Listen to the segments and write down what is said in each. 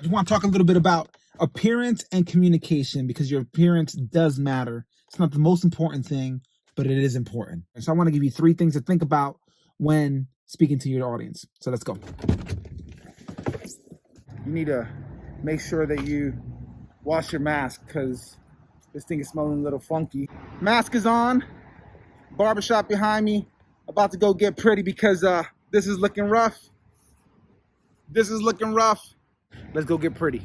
I want to talk a little bit about appearance and communication, because your appearance does matter. It's not the most important thing, but it is important. And so I want to give you 3 things to think about when speaking to your audience. So let's go. You need to make sure that you wash your mask, because this thing is smelling a little funky. Mask is on. Barbershop behind me. About to go get pretty because this is looking rough. This is looking rough. Let's go get pretty.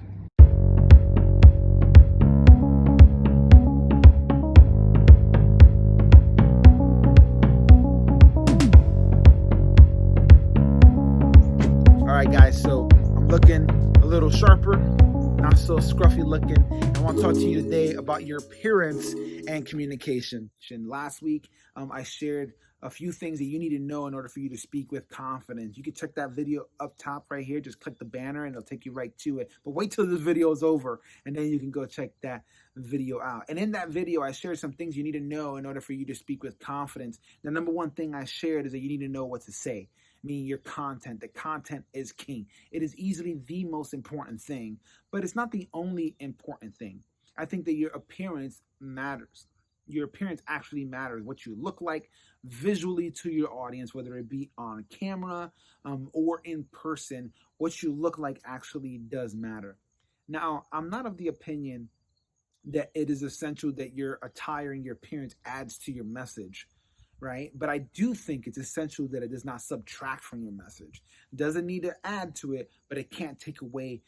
All right, guys, so I'm looking a little sharper, not so scruffy looking. I want to talk to you today about your appearance and communication. Last week, I shared a few things that you need to know in order for you to speak with confidence. You can check that video up top right here. Just click the banner and it'll take you right to it. But wait till the video is over and then you can go check that video out. And in that video, I shared some things you need to know in order for you to speak with confidence. The number one thing I shared is that you need to know what to say. Meaning your content. The content is king. It is easily the most important thing, but it's not the only important thing. I think that your appearance matters. Your appearance actually matters. What you look like visually to your audience, whether it be on camera or in person, what you look like actually does matter. Now, I'm not of the opinion that it is essential that your attire and your appearance adds to your message, right? But I do think it's essential that it does not subtract from your message. It doesn't need to add to it, but it can't take away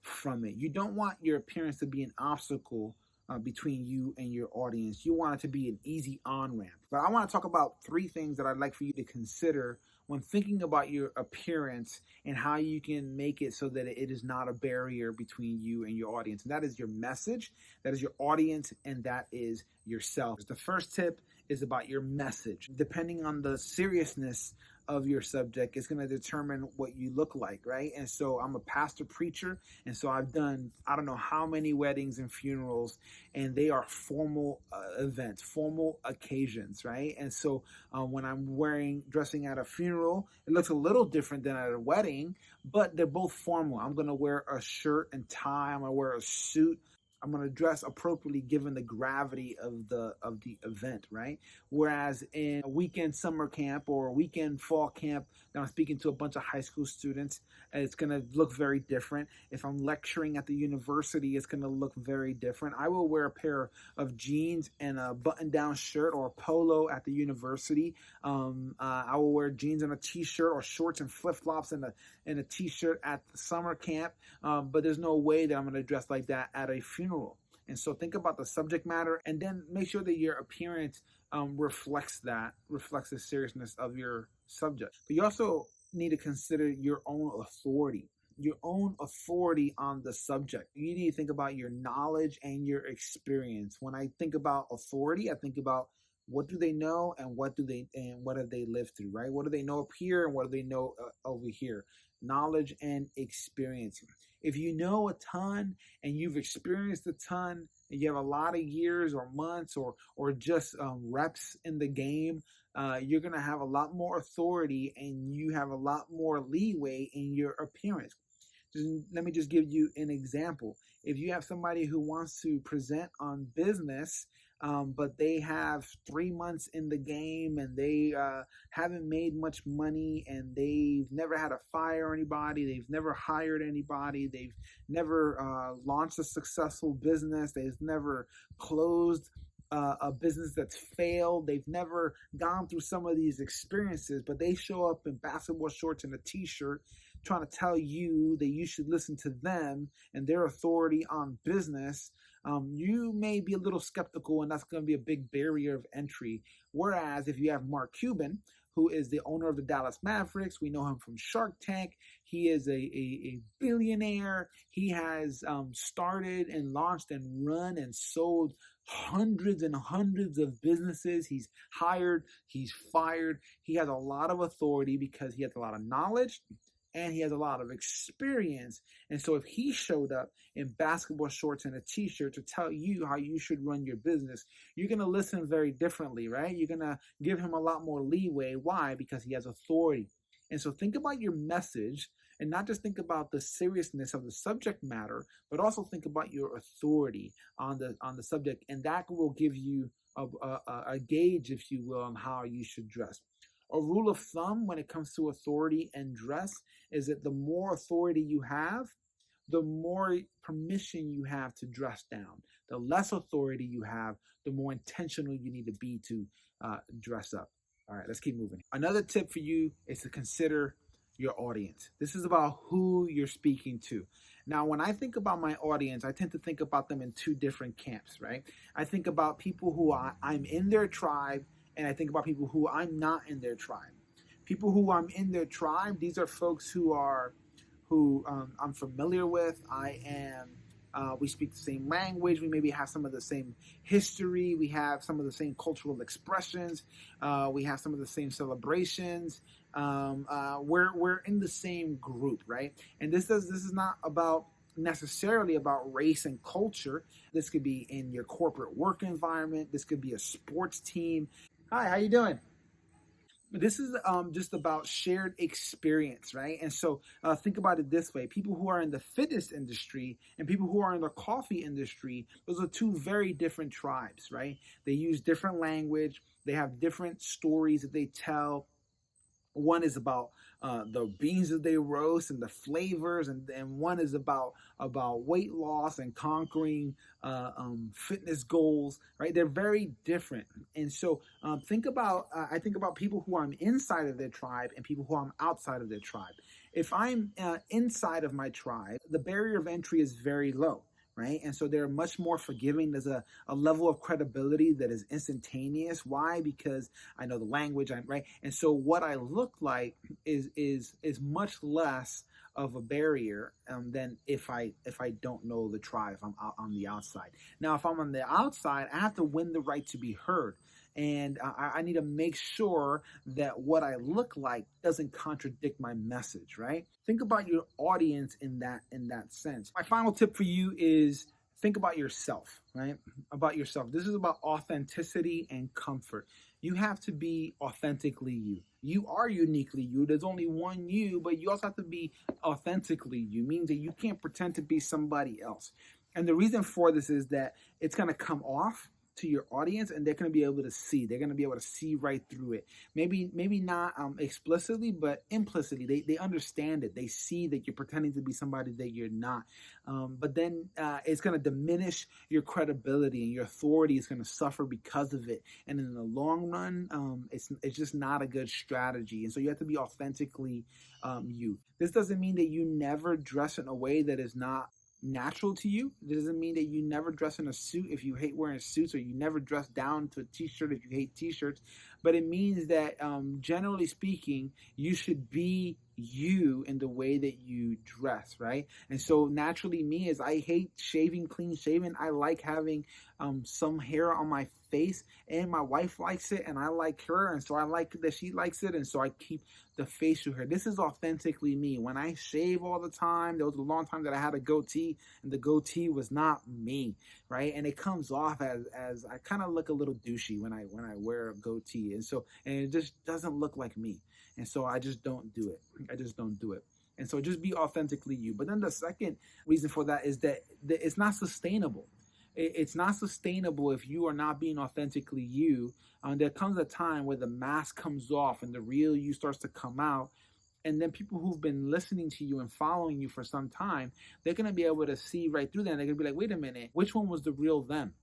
from it. You don't want your appearance to be an obstacle between you and your audience. You want it to be an easy on-ramp. But I want to talk about 3 things that I'd like for you to consider when thinking about your appearance and how you can make it so that it is not a barrier between you and your audience. And that is your message, that is your audience, and that is yourself. The first tip is about your message. Depending on the seriousness of your subject, it's going to determine what you look like, right? And so I'm a pastor preacher, and so I've done I don't know how many weddings and funerals, and they are formal events, formal occasions, right? And so when I'm dressing at a funeral, it looks a little different than at a wedding, but they're both formal. I'm going to wear a shirt and tie. I'm going to wear a suit. I'm going to dress appropriately given the gravity of the event, right? Whereas in a weekend summer camp or a weekend fall camp that I'm speaking to a bunch of high school students, it's going to look very different. If I'm lecturing at the university, it's going to look very different. I will wear a pair of jeans and a button-down shirt or a polo at the university. I will wear jeans and a t-shirt or shorts and flip-flops and a t-shirt at the summer camp. But there's no way that I'm going to dress like that at a funeral. And so think about the subject matter and then make sure that your appearance reflects the seriousness of your subject. But you also need to consider your own authority on the subject. You need to think about your knowledge and your experience. When I think about authority, I think about what do they know and what have they lived through, right? What do they know up here and what do they know over here? Knowledge and experience. If you know a ton and you've experienced a ton and you have a lot of years or months or just reps in the game, you're going to have a lot more authority and you have a lot more leeway in your appearance. Let me just give you an example. If you have somebody who wants to present on business, but they have 3 months in the game and they haven't made much money and they've never had to fire anybody, they've never hired anybody, they've never launched a successful business, they've never closed a business that's failed, they've never gone through some of these experiences, but they show up in basketball shorts and a t-shirt trying to tell you that you should listen to them and their authority on business, you may be a little skeptical, and that's going to be a big barrier of entry. Whereas if you have Mark Cuban, who is the owner of the Dallas Mavericks, we know him from Shark Tank. He is a billionaire. He has started and launched and run and sold hundreds and hundreds of businesses. He's hired, he's fired. He has a lot of authority because he has a lot of knowledge and he has a lot of experience. And so if he showed up in basketball shorts and a t-shirt to tell you how you should run your business, you're going to listen very differently, right? You're going to give him a lot more leeway. Why? Because he has authority. And so think about your message And not just think about the seriousness of the subject matter, but also think about your authority on the subject, and that will give you a gauge, if you will, on how you should dress. A rule of thumb when it comes to authority and dress is that the more authority you have, the more permission you have to dress down. The less authority you have, the more intentional you need to be to dress up. All right, let's keep moving. Another tip for you is to consider your audience. This is about who you're speaking to. Now, when I think about my audience, I tend to think about them in two different camps, right? I think about people who I'm in their tribe, and I think about people who I'm not in their tribe. People who I'm in their tribe, these are folks who I'm familiar with. We speak the same language. We maybe have some of the same history. We have some of the same cultural expressions. We have some of the same celebrations. We're in the same group, right? And this is not about necessarily about race and culture. This could be in your corporate work environment. This could be a sports team. Hi, how you doing? This is just about shared experience, right? And so think about it this way. People who are in the fitness industry and people who are in the coffee industry, those are two very different tribes, right? They use different language. They have different stories that they tell. One is about the beans that they roast and the flavors, and one is about weight loss and conquering fitness goals. Right? They're very different, and so I think about people who I'm inside of their tribe and people who I'm outside of their tribe. If I'm inside of my tribe, the barrier of entry is very low. Right? And so they're much more forgiving. There's a level of credibility that is instantaneous. Why? Because I know the language, right? And so what I look like is much less of a barrier than if I don't know the tribe, if I'm out on the outside. Now, if I'm on the outside, I have to win the right to be heard. And I need to make sure that what I look like doesn't contradict my message, right? Think about your audience in that sense. My final tip for you is think about yourself, right? About yourself. This is about authenticity and comfort. You have to be authentically you. You are uniquely you. There's only one you, but you also have to be authentically you, meaning that you can't pretend to be somebody else. And the reason for this is that it's going to come off to your audience, and they're going to be able to see. They're going to be able to see right through it. Maybe not explicitly, but implicitly. They understand it. They see that you're pretending to be somebody that you're not. But then it's going to diminish your credibility, and your authority is going to suffer because of it. And in the long run, it's just not a good strategy. And so you have to be authentically you. This doesn't mean that you never dress in a way that is not natural to you. It doesn't mean that you never dress in a suit if you hate wearing suits, or you never dress down to a t-shirt if you hate t-shirts. But it means that generally speaking, you should be you in the way that you dress, right? And so naturally me is I hate shaving, clean shaven. I like having some hair on my face, and my wife likes it, and I like her, and so I like that she likes it, and so I keep the facial hair. This is authentically me. When I shave all the time, there was a long time that I had a goatee, and the goatee was not me, right? And it comes off as I kind of look a little douchey when I wear a goatee, and it just doesn't look like me, and so I just don't do it. I just don't do it. And so just be authentically you. But then the second reason for that is that it's not sustainable. It's not sustainable if you are not being authentically you. There comes a time where the mask comes off and the real you starts to come out. And then people who've been listening to you and following you for some time, they're going to be able to see right through that. And they're going to be like, wait a minute, which one was the real them?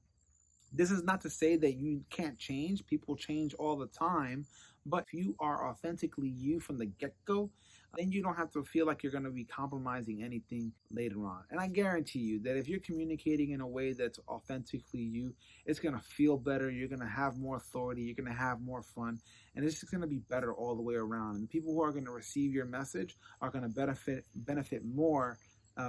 This is not to say that you can't change. People change all the time. But if you are authentically you from the get-go, then you don't have to feel like you're going to be compromising anything later on. And I guarantee you that if you're communicating in a way that's authentically you, it's going to feel better. You're going to have more authority. You're going to have more fun. And it's just going to be better all the way around. And people who are going to receive your message are going to benefit more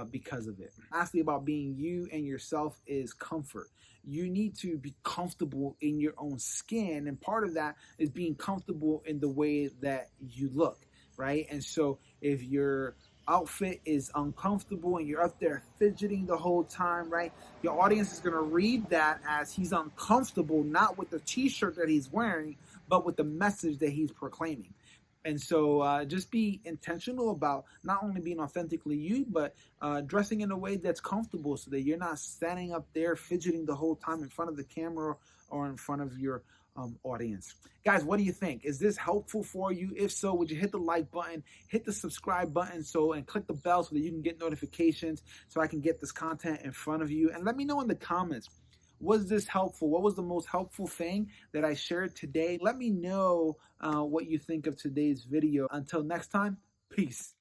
because of it. Lastly, about being you and yourself is comfort. You need to be comfortable in your own skin, and part of that is being comfortable in the way that you look, right? And so if your outfit is uncomfortable and you're up there fidgeting the whole time, right, your audience is going to read that as he's uncomfortable, not with the t-shirt that he's wearing, but with the message that he's proclaiming. And so just be intentional about not only being authentically you, but dressing in a way that's comfortable so that you're not standing up there fidgeting the whole time in front of the camera or in front of your audience. Guys, what do you think? Is this helpful for you? If so, would you hit the like button, hit the subscribe button, and click the bell so that you can get notifications so I can get this content in front of you. And let me know in the comments, was this helpful? What was the most helpful thing that I shared today? Let me know what you think of today's video. Until next time, peace.